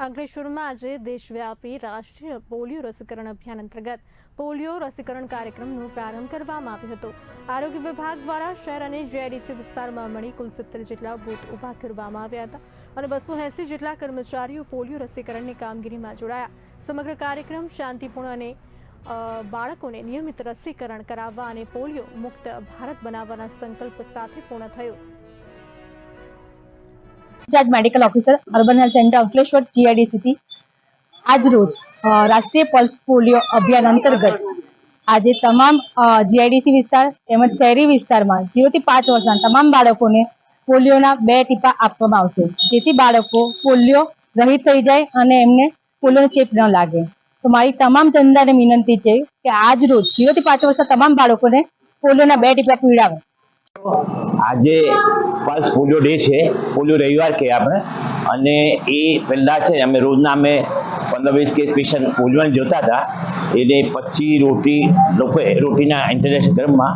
અંકલેશ્વરમાં આજે દેશવ્યાપી રાષ્ટ્રીય પોલિયો રસીકરણ અભિયાન અંતર્ગત પોલિયો રસીકરણ કાર્યક્રમનો પ્રારંભ કરવામાં આવ્યો હતો। આરોગ્ય વિભાગ દ્વારા શહેર અને જીઆઈડીસી વિસ્તારમાં મળી કુલ 70 જેટલા બૂથ ઊભા કરવામાં આવ્યા હતા અને 280 જેટલા કર્મચારીઓ પોલિયો રસીકરણની કામગીરીમાં જોડાયા। સમગ્ર કાર્યક્રમ શાંતિપૂર્ણ અને બાળકોને નિયમિત રસીકરણ કરાવવા અને પોલિયો મુક્ત ભારત બનાવવાના સંકલ્પ સાથે પૂર્ણ થયો। Incharge medical officer urban health centre Ankleshwar GIDC आज रोज राष्ट्रीय पल्स पोलियो अभियान अंतर्गत आज तमाम जीआईडीसी विस्तार તેમજ શહેરી વિસ્તારમાં 0 થી 5 વર્ષના તમામ બાળકોને પોલિયોના 2 ટીપા આપવામાં આવશે, જેથી બાળકો પોલિયો રહિત થઈ જાય અને એમને પોલિયોનો ચેપ ન લાગે। તો મારી તમામ જનતાને વિનંતી છે કે આજ રોજ 0 થી 5 વર્ષના તમામ બાળકોને પોલિયોના 2 ટીપા પીવડાવે। આજે પલ્સ પોલિયો ડે છે, પોલિયો રવિવાર કે આપણે, અને એ પહેલા છે અમે રોજના અમે 15-20 કેસ પેશન્ટ પોલિયોને જોતા હતા। એટલે 25 રોટી લોકોએ રોટીના ઇન્ટરનેશનલ ધર્મમાં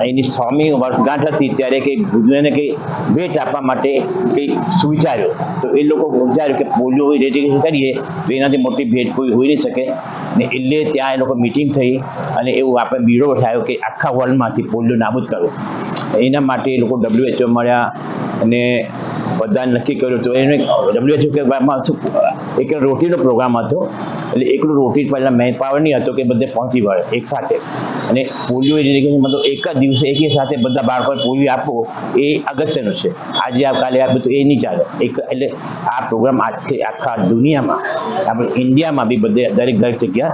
એની 100મી વર્ષગાંઠ હતી ત્યારે કે ગુજરાતને કંઈ ભેટ આપવા માટે કંઈ સુવિચાર્યો। તો એ લોકો વિચાર્યું કે પોલિયો રેડિકેશન કરીએ તો એનાથી મોટી ભેટ કોઈ હોઈ નહીં શકે ને, એટલે ત્યાં એ લોકો મિટિંગ થઈ અને એવું આપણે બીડો ઉઠાવ્યો કે આખા વર્લ્ડમાંથી પોલિયો નાબૂદ કરો। એના માટે એ લોકો WHO મળ્યા અને બધાને નક્કી કર્યું। તો એને WHO કે એક રોટીનો પ્રોગ્રામ હતો, એટલે એકલું રોટી પહેલાં મેન પાવર નહીં હતો કે બધે પહોંચી વળે એક સાથે, અને પોલિયો એજ્યુકેશન મતલબ એક જ દિવસે એકી સાથે બધા બાળકોને પોલિયો આપવો એ અગત્યનું છે। આજે કાલે આપે તો એ નહીં ચાલે, એટલે આ પ્રોગ્રામ આજથી આખા દુનિયામાં આપણે ઇન્ડિયામાં બી બધે દરેક જગ્યા